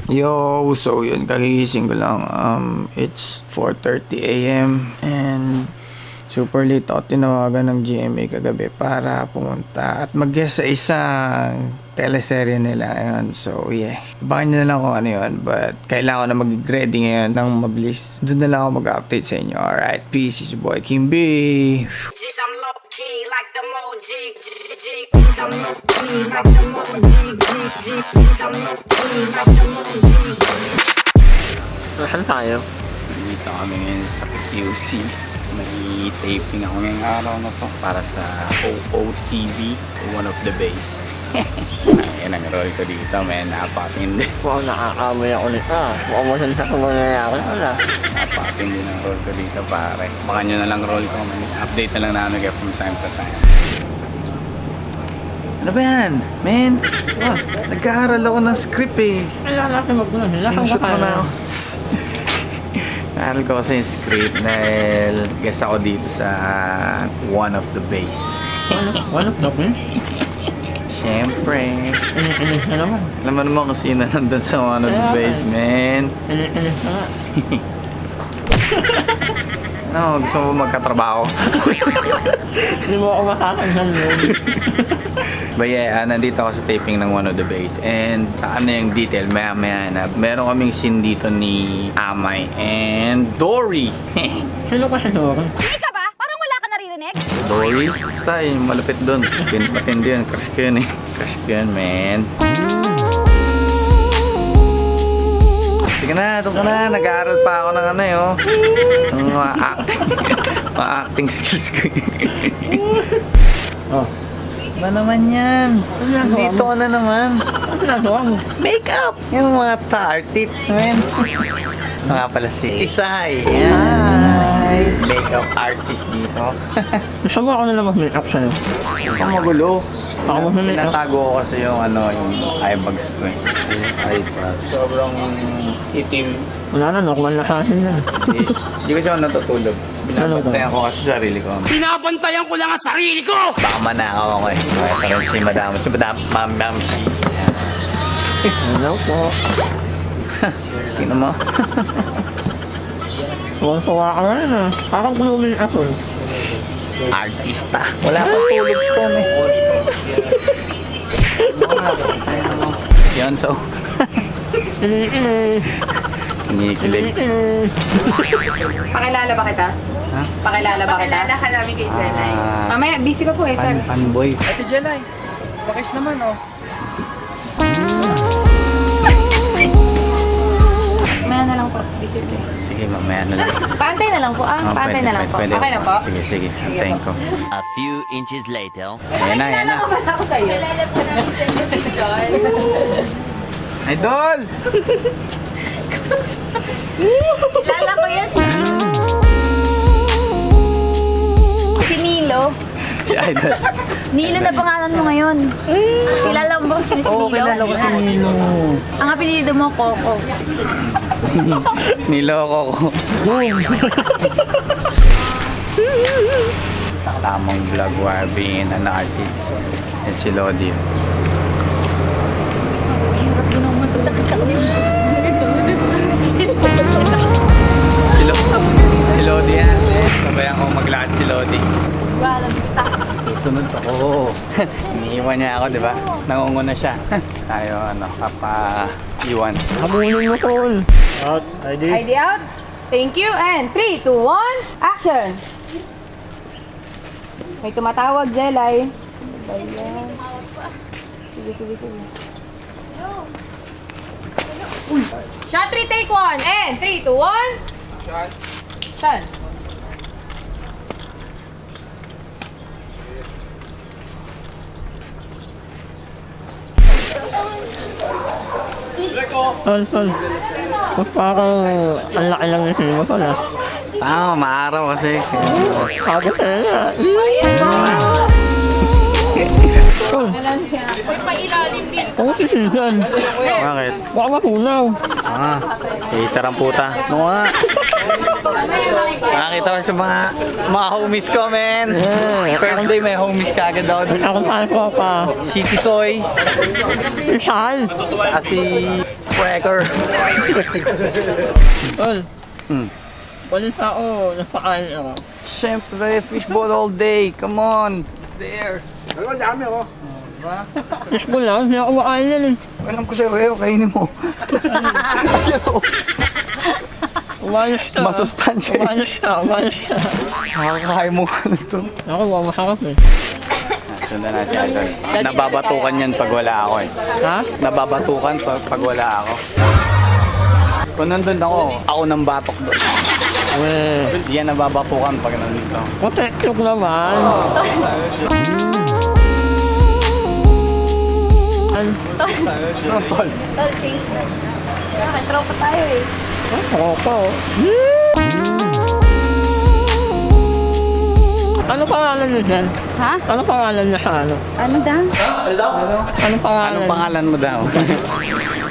Yo, so yun, kagigising ko lang. It's 4:30 a.m. and super late ako tinawagan ng GMA kagabi para pumunta at mag-guest sa isang teleserye nila ngayon. So yeah, abangan nyo na lang kung ano yun, but kailangan ko na mag-ready ngayon ng mabilis. Doon na lang ako mag-update sa inyo. Alright, peace, it's your boy Kim B. I'm low key like the Moji. I'm low key like the Moji. I'm low key like the Moji. Saan tayo? Dito kami ngayon sa QC. May taping ako ngayong araw na to para sa OOTV, One of the Base. Ayan ang role ko dito, man. Napakatindi. Wow, nakakamay ako nito. Mukhang masanda kung mangyayari. Wala. Napakatindi ng role ko dito, pare. Baka nyo na lang role ko, man. Update na lang namin kayo from time to time. Ano ba yan? Man, nag-aaral ako ng script eh. Kailangan natin magmula. Sinushoot mo na ako. Naaral ko kasi yung script dahil guest ako dito sa One of the Base. One of the best? Siyempre. Inis na naman. Alam mo naman kung sino nandun sa One of the Base, man. Inis na nga. Ano, gusto mo magkatrabaho? Hindi mo ako makakanghan yun. But yeah, nandito ako sa taping ng One of the Base. And sa ano yung detail, maya-maya na. Meron kaming scene dito ni Amay and Dory. Sino ka si Dory? Hindi ka ba? Parang wala ka naririnig? Dory? Basta yung malapit doon. Matindi yun. Crush ko yun eh. Crush ko yun, man. Sige na, ito ka na. Nag-aaral pa ako ng ano eh, oh. Ang mga acting. Mga acting skills ko. Oh. Ba naman yan? Dito ka na naman. Ano ginagawa mo? Makeup! Yung mga artists, man. Mga pala si Tisay. Hi! Makeup artist dito. Gusto mo ako na lang mag-makeup sa'yo? Ang magulo. Ako mag-makeup. Pinatago ko kasi yung ano, yung eye bags ko eh. Eye bags. Sobrang itim. Wala na, normal na sa akin yan. Hindi ko siya natutulog. Binabantayan ko kasi sarili ko. Binabantayan ko lang ang sarili ko! Baka manakaw ako eh. Ito rin si Madam. Si Madam si. Hello po. Tingnan mo. Tuwang-tuwa ka rin ah. Parang blooming apple. Artista. Wala pang tulog ko eh. Yan, so. Kinikilig. Pakilala ba kita? Ha? Pakilala ba kita? Pakilala ka namin kay Jelay. Mamaya, busy pa po eh, sir. Fanboy. Ate Jelay, bakis naman oh. Mamaya na lang po, busy po. Sige, mamaya na lang. Paantay na lang po paantay na lang po. Pwede. Okay na po? Sige. Antayin ko. A few inches later. Ayan na. Kilala ko pala ako sa'yo. Kilala po namin sa inyo si John. Idol! Kilala ko yan si Nilo. Si Idol. Nilo na pangalan mo ngayon. Kilala mo ba si Nilo? Oo, kilala ko si Nilo. Ang apelido mo, Coco. Niloko ko. Sa tamang vlog while being an artist. Yan si Lodi. Si Lodi yan. Sabayan ko maglakad si Lodi. Wala kita. Sunod ako. Iniiwan niya ako, di ba? Nangunguna siya. Tayo, iwan. Habulin mo, Paul. Out, ID. ID out. Thank you. And 3, 2, 1, action! May tumatawag, Jelay. Ayan. Sige. Shot 3, take 1. And 3, 2, 1. Shot. Tol. Mas parang ang laki lang ng sino pala. Tama, maaraw kasi. Ako sa'yo. May pailalim din. Ako si Susan. Bakit? Baka mapunaw. Hater ang puta. No nga. Nakakita ko sa mga homies ko, men. First day may homies ka agad daw. Ako pa. Si Tisoy. Saan? Si Breaker. Tol, Hmm. walis ako, napakain ako. Siyempre, fishball all day. Come on. It's there. Ano, dami ako. Fishball lang, hindi ako makain yan eh. Alam ko sa'yo, kainin mo. Umalis ka. Masustansya. Umalis ka. Nakakakain mo ka na to. Ako, masarap eh. Sundan na siya, Idol. Nababatukan yan pag wala ako eh. Ha? Nababatukan pag wala ako. Kung nandun ako nang batok doon. Hindi yan nababatukan pag nandun ako. Protective naman. Ano, tol? Tol, thank you. Tropa tayo eh. Ako pa oh. Ano pangalan niyo dyan? Ha? Ano pangalan niya sa ano? Ano daw? Ano pangalan? Anong pangalan mo daw?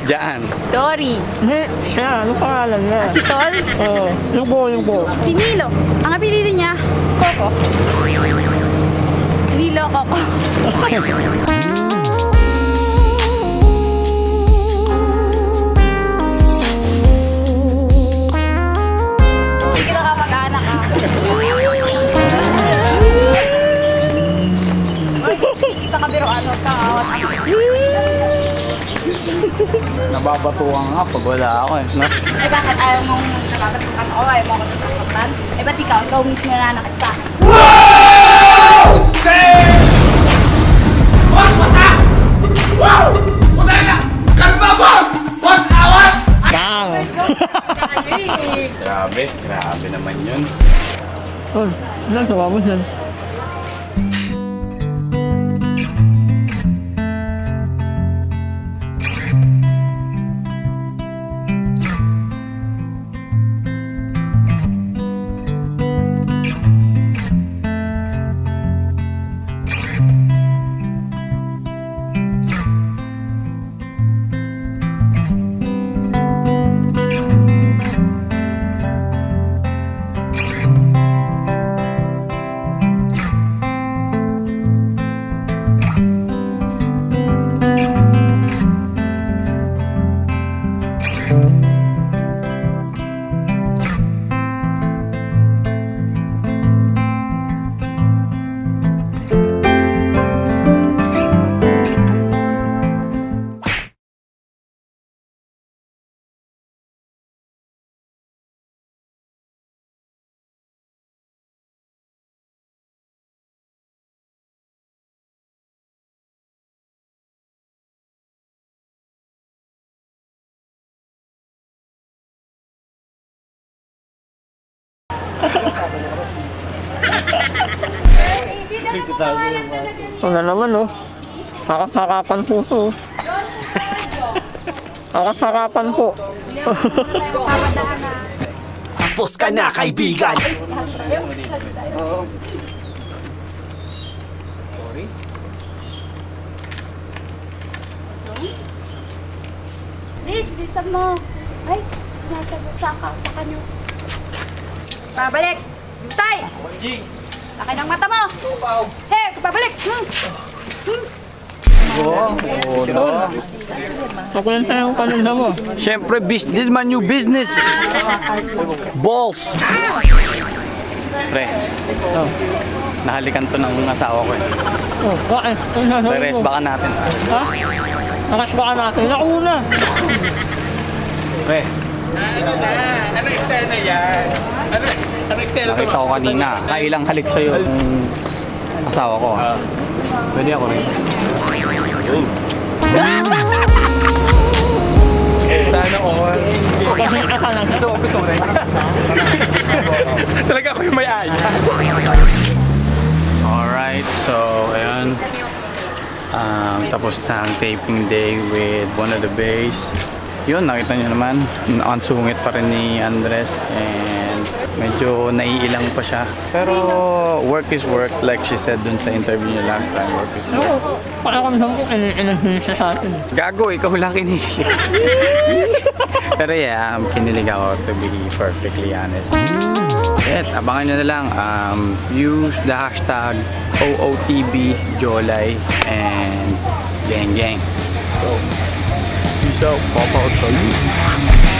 Diyan. Dory. Hindi, siya. Ano pangalan niya? Si Tol? Oo. Yung buo. Si Nilo. Ang apelido niya, Coco. Nilo Coco. Hindi kita kapag-anak ha. Kita ka biro ano ka awat ako. Nababatukan nga pag wala ako eh. No? Eh bakit ayaw mong nakakatukan ako? Ayaw mo ako nasasaktan? Eh ba't ikaw mismo na nakit sa akin? Bang! Grabe naman yun. Tol, nagawa mo dyan. Wala naman oh. Kakasarapan po to. Kakasarapan po. Tapos ka na, kaibigan. Liz, bilisan mo. Ay, sinasagot sa kanyo. Pabalik! Tay! Laki ng mata mo! Hey, pabalik! Makulanta yung kanina mo. Siyempre, this is my new business. Balls. Pre, nahalikan to ng asawa ko eh. Oh, bakit? Re-rest baka natin. Ha? Nakas baka natin. Nauna. Pre. Nakita ko kanina, kailang halik sa'yo yung asawa ko. Pwede ako rin. Sana all. Kasi akala sa Ito, gusto mo rin. Talaga ako yung may-aya. Alright, so ayun. Tapos na ang taping day with one of the bays. Yun, nakita nyo naman, ang sungit pa rin ni Andres and medyo naiilang pa siya. Pero work is work, like she said dun sa interview niya last time, work is work. Parang kung saan ko kinilig siya sa atin. Gago, ikaw lang kinilig. Pero yeah, kinilig ako to be perfectly honest. At abangan nyo na lang, use the hashtag OOTB Jolay and gang gang. Let's go. Peace out. Papa out sa you.